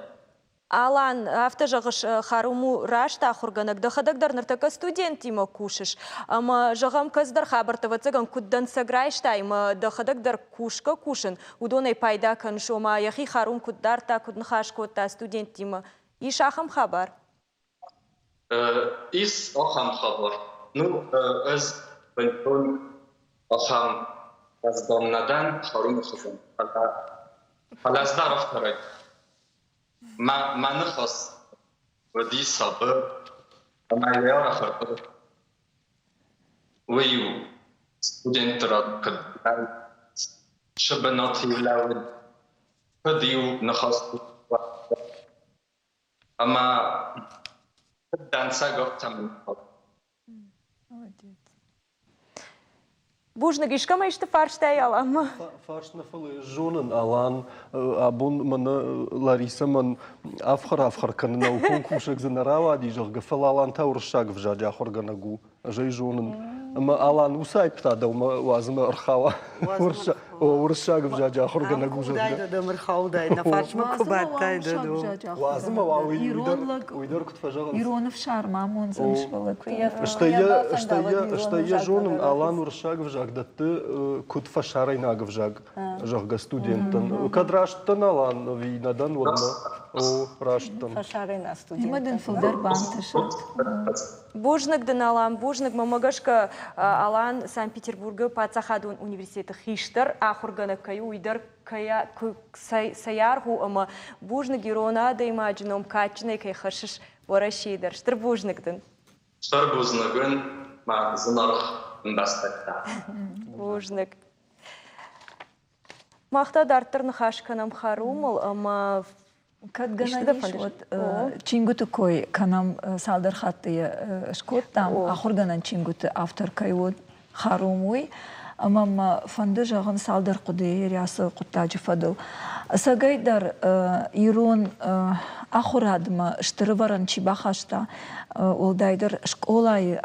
Алан, автожағыш харуму рашта құрғанық дұқыдықдар нұртықы студент имы кушыш. Ама жағам көздар хабырты ватсыған күддан саграйшта имы дұқыдықдар кушка кушын. Удонай пайда кыныш ома яхи харум күддар та күдін хаш көтта студент имы. Иш ахым хабар? Ис ахам хабар. Ну, аз бінтон ахам аздамнадан харум хызым. Халаздар афтарай. ما نخص ودي صبر ما يعرف ويو student راد كد شبناتي لاود بديو نخص أما دانسا قطعم Бужны гишкама ишті фарштай алам. Фаршны фылы жонын алан, абун маны Лариса ман афхар канына укон кушек занарава дижог фыл алан тауршаг в жаджа хорганагу жай жонын. Ама алан усай птада вазма архава уршаг в жаджа хорганагу жаджа. Дайда да мрхау дайда фаршма кубат дайда до. Вазма уйдер кутфажаган. Иронов шарма монзанш балак. Штая жонын алан уршаг в жаг датты кутфа шарайна в жаг жагга студенттан. Кадраштан алан вийнадан водна раштан. Фашарайна студент. Имадын фылдар бантышат. Бужныкдын алам, бужнык мамагашка алан Санкт-Петербурга Пацахадун университеті хиштар, ахургана каю уйдар кая саярху, ама бужнык ирона дайма джином качны кай хашиш варашидер. Штыр бужныкдын? Штыр бужныкдын ма зынарх бастакта. Бужнык. Махта дарттырны хашканам харумыл, ама Кадганадиш вот чингуты кой канам салдар хатты шкот там ахурганан чингуты автор кай вот харумуй амам фанды жаган салдар куды рясы куттажы фадыл сагайдар ирон ахурадма штыры варан чибахашта олдайдар школай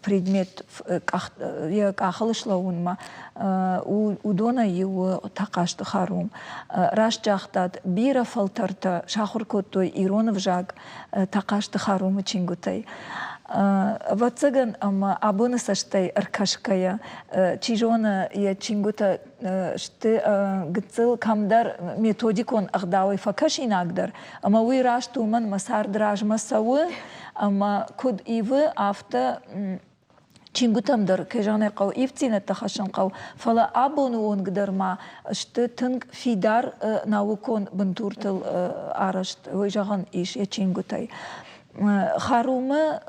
предмет кахылышлауынма удона его такашты харум раш жахтат бира фалтарта шахур коттой иронов жаг такашты харумы чингутай вацаган ама абыны саштай аркашкая чижона я чингута шты гцыл камдар методикон агдавай факаш инагдар ама уй раш туман масар драж масавы ама куд ивы авто чингутамдар кежане кау ивцина тахашан кау фала абону он гдарма шты тынг фидар наукон бентуртыл арашт вайжаган иш я чингутай харумы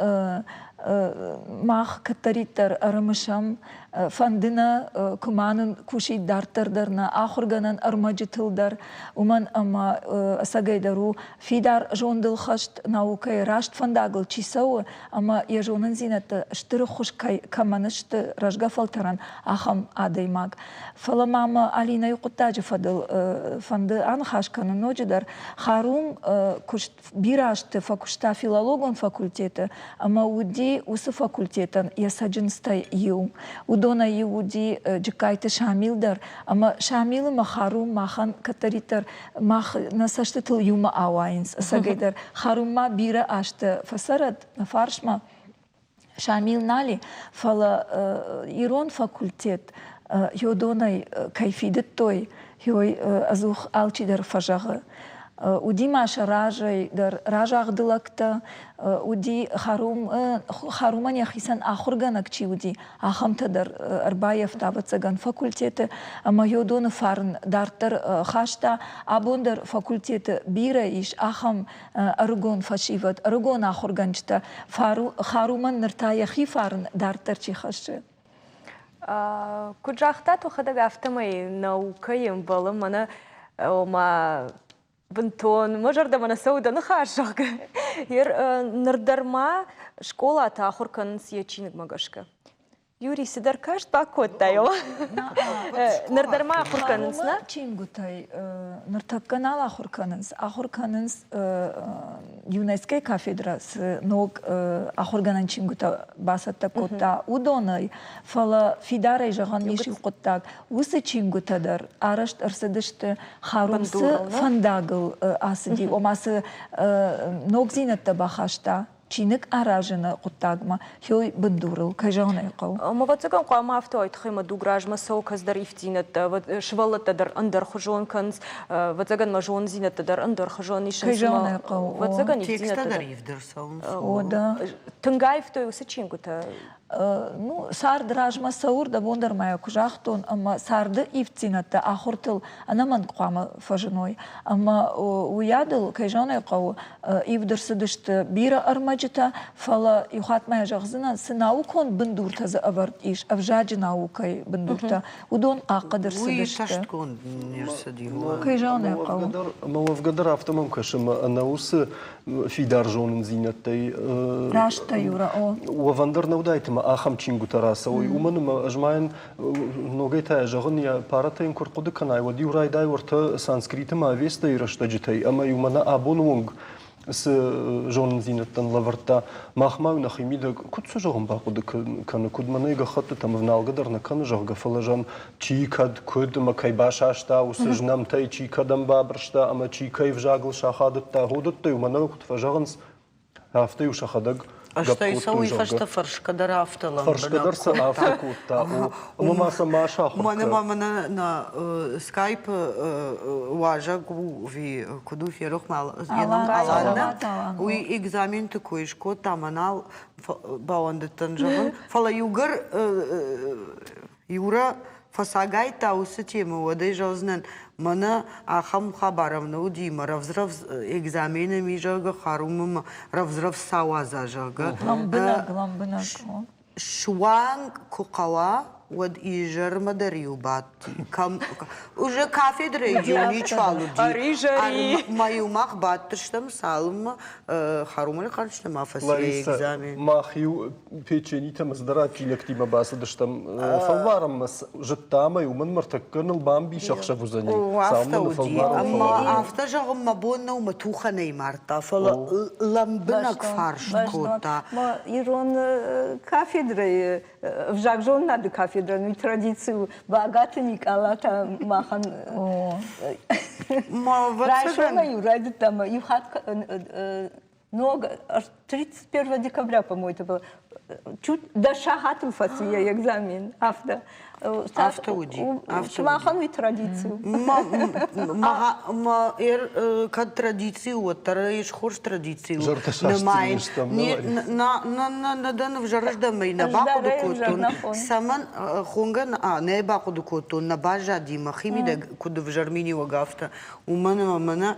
мах катаритар арымышам фандына куманын куши дартырдарна ахурганан армажытылдар уман ама сагайдару фидар жондыл хашт наукай рашт фандагыл чисау ама ежонын зинаты штыры хушкай каманышты ражга фалтаран ахам адаймаг фаламама алина юкуттажы фадыл фанды анхашканын ножидар харум кушт бирашты факушта филологон факультеты ама уди усы факультетан ясаджынстай ю удона иуди джикайты шамилдар ама шамилы махарум махан катаритар мах насаштытыл юма ауайнс сагайдар харума бира ашты фасарат фаршма шамил нали фала ирон факультет йодонай кайфидет той йой азух алчидар фажагы уди маша ражай дар ражах дылакта уди харуман яхисан ахурганак чи уди ахамта дар арбаев табацаган факультеты ама йодоны фарн дартар хашта абондар факультеты бира иш ахам аргон фашиват аргон ахурганчта харуман нырта яхи фарн дартар чи хашы Куджахта тухадаг автомай наукаем балым мана ома бентон, можарда мана сауданы хашаг. Нырдарма школа тахуркан сиячинг магашка. Юрий Сидар кашт бакоттай о. Нырдарма ахурканынсна? Чингутай ныртакканал ахурканынс. Ахурканынс юнеске кафедра с ног ахорганан чингута басата кота удонай фала фидаре жаган ниши коттак усы чингутадар арашт арсадышты харумсы фандагл асди омасы ногзинатта бахашта чиник аражына коттагма хой бандурыл кажаны кау Мавацаган қама автоид хима дугражма соуказдар ифтинатта швалаттадар андер хужонканс вацаган мажон зинаттадар андер хужон кажаны кау вацаган Текстадар ивдерсон. о да Тынгаев той усы чингута ну сарды ражма саур да бондар мая кужахтон ама сарды ифтинатта ахуртыл анаман қама фажиной ама уядыл кажаны кау ивдерсыдышты бира армаджита фала юхат мая жагзына сынаукон бандуртазы аварт иш авжаджи наукай бандурта удон ақадыр Уи сыдышты таштгон нерсади. кажаны кау Мавгадар автомам кашым анаусы фидар жонын зинаттай рашта юра о Уавандар наудайтыма ахам чингутараса. Ой, уманым ажмайн ногайта жагын я паратайн куркуды канай. Води урайдай орта санскритыма авеста ирашта ама юмана абонунг с жонын зинаттан лаварта махмау на химида кутсу жагын бакуды каны кудманайга хатты там вналгадар на каны жагга фалажан чикад куд макай башашта усыжнам тай чикадам бабршта ама чикай в жагл шахадытта худытта юмана кутфа жагынс афтай ушахадаг А что и сауи фашта фаршкадар авталам. Фаршкадар са афакутта. Мама сама шаху. Мама на скайп важа ви куду ферух мал. Алана. Уи экзамен такой шко таманал бауандытан жагын. Фала югар юра фасагай таусы тема водай жазнан. Мана ахам хабарамна удима равзрав экзаменами жага харумыма равзрав сауаза жага. ламбына Шуан кукава вот ижер мадарью батти. Уже кафедры юни чвалуди. Мою мах баттыштам салма харумали харчна мафаси экзамен. Махью печенита маздара килектима басадыштам фалварам жыттама юман мартакканыл бамби шахшавузани. Салман фалварам. Афта жагым мабонна уматуха неймарта. Фала ламбынак фарш кота. Ирон кафедры в жагжон надо кафедры традицию богатый алата махан. Раньше мою ради там и хат много 31 декабря, по-моему, это было. Чуть до шахату фасия экзамен авто. Автоуди. Махан и традицию. Ма как традицию, вот тараиш хорш традицию. Жарташашти на дан в жарждамай на баку докотон. Саман хонган не баку докотон на бажа дима химида куд в жармини вагафта. Умана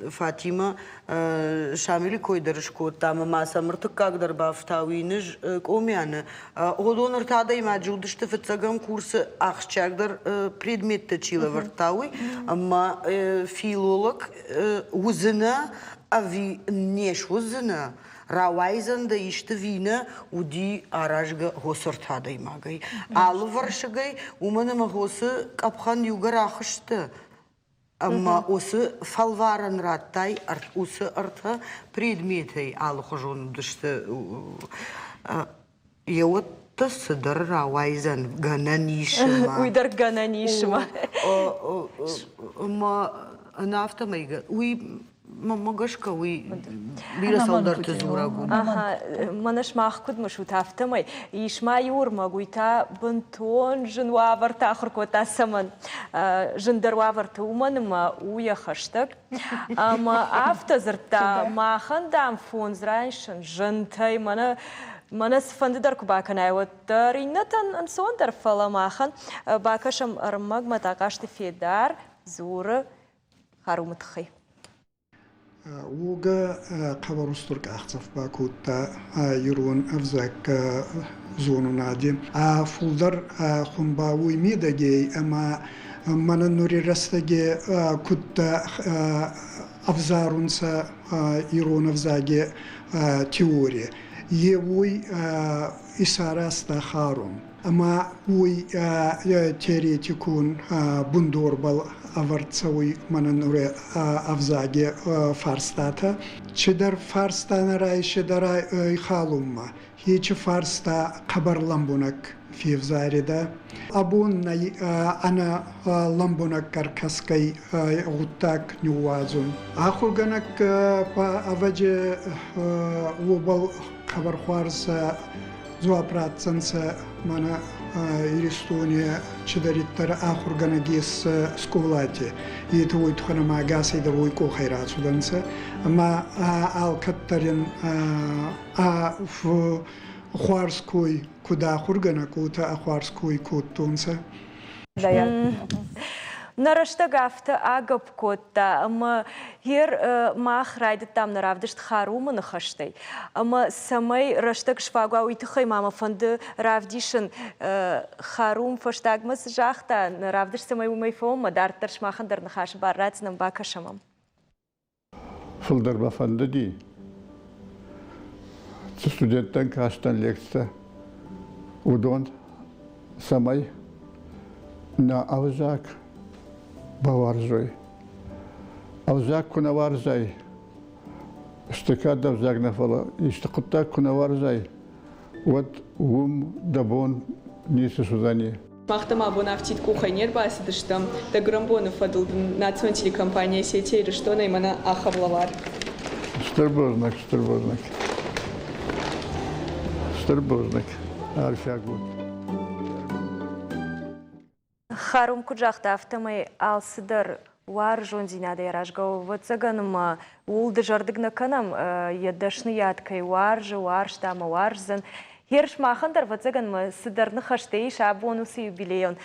Фатима шамили койдырышко там маса мыртык кагдар бафтауинж комяны. Олоныр тадай маджудышты фыцагам курсы ахчагдар предметті чила вартауи, ама филолог узына, ави неш узына. Рауайзанда ишті вина уди аражга госыртадай магай. Алы варшыгай уманыма госы капхан югар ахышты. Ама осы фалваран раттай, осы арта предметей алы хожон дышты. Еотта сыдар рауайзан гананишыма. Уйдар гананишыма. Ама нафтамайга. Уй мамагашка, уй бира солдарды зурагу. Манаш махкуд машут автомай. Ишма юрма гуйта бантон жынуавар тахыркота саман. Жындарвавар туманыма уя хаштаг. Ама автозырта махан дам фон зраншын жынтай Манас фандыдар кубаканай вот ринатан ансондар фаламахан бакашам армаг матакашты федар зуры харумтхи. Уга қабарустурк ақцаф бакутта юрун авзак зону надин. Фулдар хумбауи медаге ама мана нури растаге кутта авзарунса юрун авзаге теория. Евой исараста харум. Ама уй теоретикун бундорбал аварцауи манануре авзаге фарстата. Чидар фарстана рай шидара халумма. Хичи фарста кабарламбунак фивзарида. Абун ана ламбунак каркаскай гуттак нювазун. Ахурганак па аваже убал кабархварса зуапратцанса мана Иристония чидариттар ахурганагис скулати. И твой тхана магаси да войко хайрацуданса. Ама алкаттарин хварской куда хургана кута ахварской куттунса. Нарыштаг авты агып котта, ама хер мах райды там наравдышт харумы нахаштай. Ама самай рыштаг швагуа уйтыхай мама фанды равдишын харум фаштагмас жахта наравдыш самай умай фома дарттар шмахандар нахаш баррацнам бакашамам. Фылдар бафанды ди. Студенттен каштан лекция. Удон самай на авзак баварзой. Авзак кунаварзай. Штыкад авзак нафала. Иштыкуттак кунаварзай. Вот дабон нисы сузани. Махтам абонавтит кухайнер басыдыштам. Да грамбоны фадыл национальная телекомпания сетей рештона имана ахавлавар. Штырбознак. Арфягу. Харум куджахта автомай алсыдар вар жонзинада яражгау вацаганыма улды жардыгна канам ядашны ядкай варжтама варжзан. Херш махандар вацаганыма сыдарны хаштей шабонусы юбилейон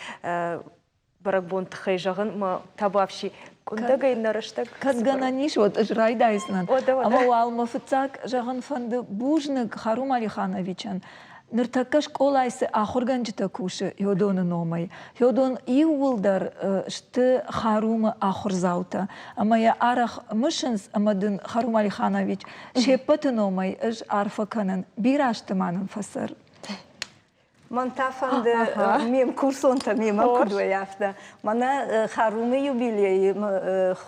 баракбон тхай жагын ма табавши. Кундагай нарыштаг. Казгана ниш вот жрайдайснан. Ама алма фыцак жагын фанды бужнык Харум Алихановичан. Ныртакка школайсы ахурганчыта кушы йодоны номай. Йодон иулдар шты Харумы ахурзаута. Ама я арах мышынс амадын Харум Алиханович шеппаты номай ыж арфаканын бираштыманын фасыр. Монтафанды мем курсонта мем акудуяфта. Мана Харумы юбилей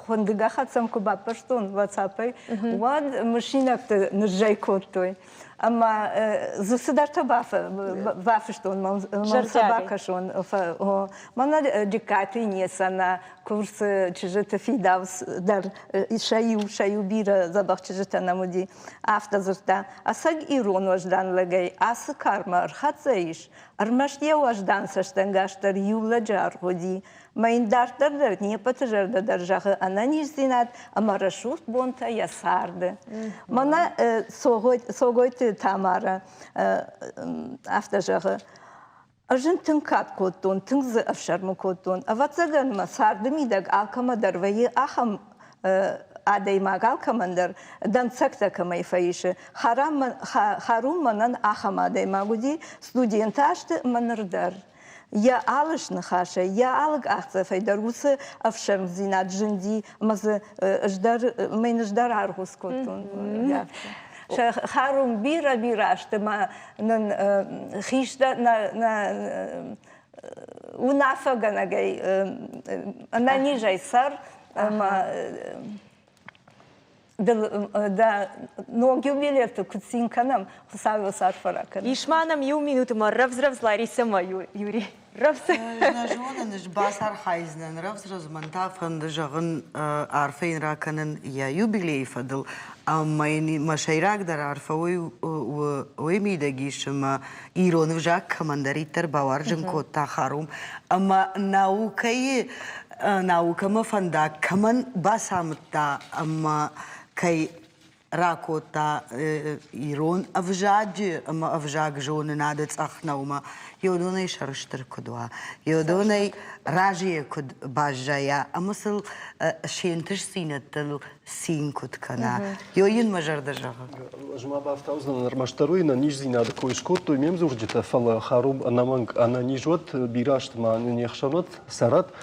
хондыга хатсам кубапаштон ватсапай. Вад машинакты нажайкоттой. Ама засыдарта вафыштон мансабакашон. Мана дикаты несана курсы чижета фидавс дар шаю бира забах чижета намуди автозырта. Асаг ирон важдан лагай асы карма архатзаиш. Армашне важдан саштангаштар юла жаргоди. Майын дартардар не патыжарда даржағы ананиш зинат, ама рашут бонта ясарды. Мана согойты тамара автожағы. Ажын тыңкат коттон, тыңзы афшармы коттон. Аватсаганма сарды мидаг алкамадар вайы ахам адаймаг алкамандар данцакта камай фаиши. Харум манан ахам адаймагуди студенташты манырдар. Я алыш нахаша, я алык ахца файдар усы афшам зинат жинди, мазы мейн ждар аргус коттон. Харум бира ашты ма хишда на унафаганагай ананижай сар да ноги билету куцинканам хусавы сарфаракан. Ишманам ю минуты ма равз Ларисама Юрий. Равз. Нажонан басар хайзнан равз монтафан дажагын арфейн раканын я юбилей фадыл. Амайни машайрак дар арфа ой мидагишма ирон вжак командариттер баваржын котта Харум. Ама наукама фанда каман басамта ама кай ракота ирон авжаджи ама авжаг жоны надо цахнаума йодонай шарыштыр кудва йодонай ражие куд бажая амысыл шентыш синеттыл син куткана йоин мажарда жага жма бафтаузна нормаштаруй на ниж зинада койшкот то мем зурджита фала Харум анаманг ана нижот бираштма нехшанот сарат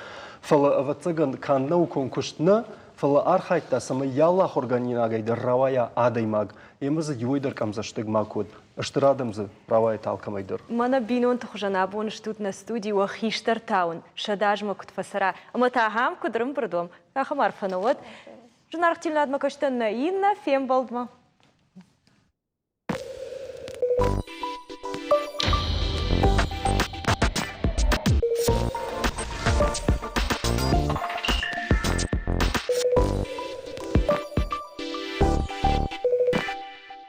фала аватсаган каннау конкуштна Фала архайта сама ялла хорганинагайды равая адаймаг. Емізі юйдыр камзаштыг макуд. Ыштырадымзы равая талкамайдыр. Мана бинон тухжана бонш тут на студии у Хиштар Таун. Шадажма кут фасара. Ама тахам кудрым продом. Ахамар фанавод. Жунарх тилнадма каштан на инна фем балдма.